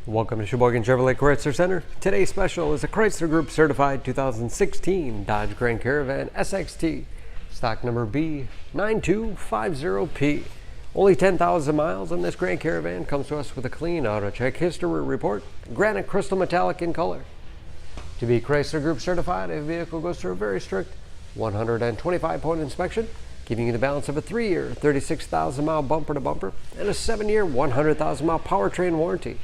Welcome to Sheboygan Chevrolet Chrysler Center. Today's special is a Chrysler Group certified 2016 Dodge Grand Caravan SXT, stock number B9250P. Only 10,000 miles, and this Grand Caravan comes to us with a clean auto check history report, Granite Crystal Metallic in color. To be Chrysler Group certified, a vehicle goes through a very strict 125-point inspection, giving you the balance of a 3-year, 36,000-mile bumper-to-bumper and a 7-year, 100,000-mile powertrain warranty.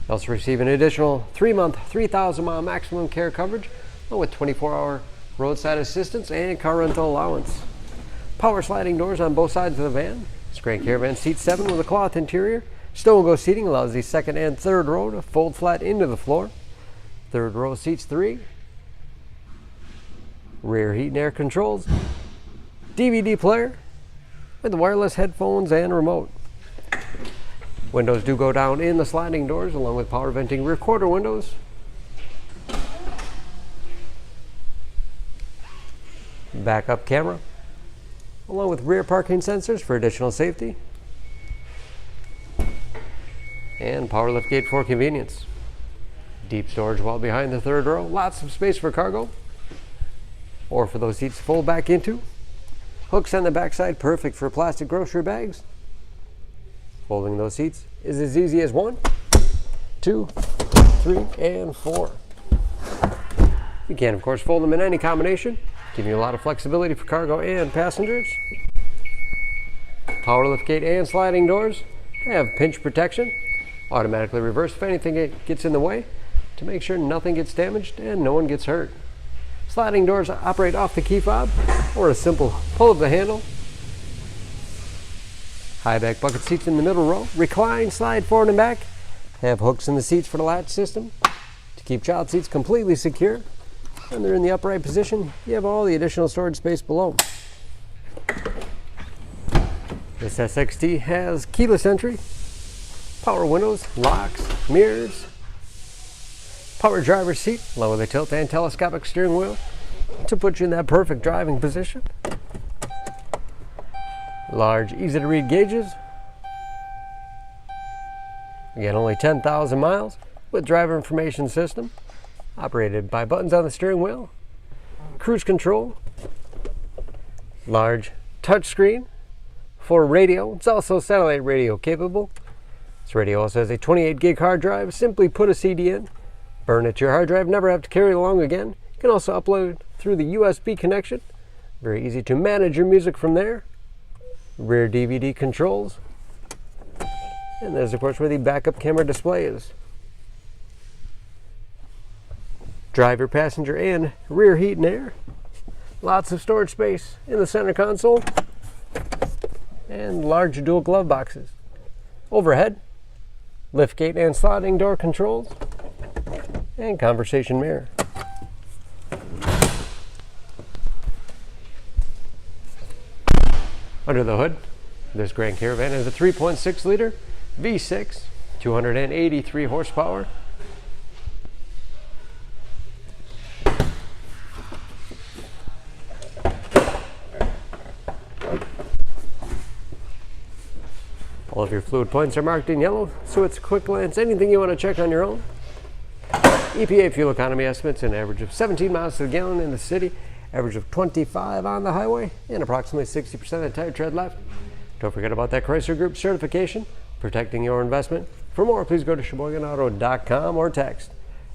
You also receive an additional 3-month, 3,000-mile maximum care coverage, along with 24-hour roadside assistance and car rental allowance. Power sliding doors on both sides of the van. This Grand Caravan seats 7 with a cloth interior. Stow-and-go seating allows the second and third row to fold flat into the floor. Third row seats 3. Rear heat and air controls. DVD player with wireless headphones and remote. Windows do go down in the sliding doors, along with power venting rear quarter windows. Backup camera, along with rear parking sensors for additional safety. And power liftgate for convenience. Deep storage while behind the third row. Lots of space for cargo, or for those seats to fold back into. Hooks on the backside, perfect for plastic grocery bags. Folding those seats is as easy as 1, 2, 3, and 4. You can, of course, fold them in any combination, giving you a lot of flexibility for cargo and passengers. Power liftgate and sliding doors have pinch protection, automatically reverse if anything gets in the way, to make sure nothing gets damaged and no one gets hurt. Sliding doors operate off the key fob or a simple pull of the handle. High back bucket seats in the middle row. Recline, slide forward and back. Have hooks in the seats for the latch system to keep child seats completely secure. When they're in the upright position, you have all the additional storage space below. This SXT has keyless entry, power windows, locks, mirrors, power driver's seat, along with a tilt and telescopic steering wheel to put you in that perfect driving position. Large, easy to read gauges. Again, only 10,000 miles with driver information system, operated by buttons on the steering wheel. Cruise control. Large touchscreen for radio. It's also satellite radio capable. This radio also has a 28 gig hard drive. Simply put a CD in, burn it to your hard drive, never have to carry it along again. You can also upload through the USB connection. Very easy to manage your music from there. Rear DVD controls. And there's, of course, where the backup camera display is. Driver, passenger, and rear heat and air. Lots of storage space in the center console. And large dual glove boxes. Overhead, liftgate and sliding door controls. And conversation mirror. Under the hood, this Grand Caravan is a 3.6-liter V6, 283 horsepower. All of your fluid points are marked in yellow, so it's a quick glance. Anything you want to check on your own. EPA fuel economy estimates an average of 17 miles to the gallon in the city, average of 25 on the highway, and approximately 60% of the tire tread left. Don't forget about that Chrysler Group certification, protecting your investment. For more, please go to SheboyganAuto.com or text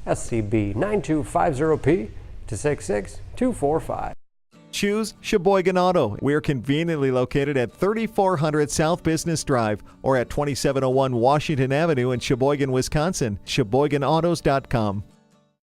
SCB9250P to 66245. Choose Sheboygan Auto. We're conveniently located at 3400 South Business Drive or at 2701 Washington Avenue in Sheboygan, Wisconsin. SheboyganAutos.com.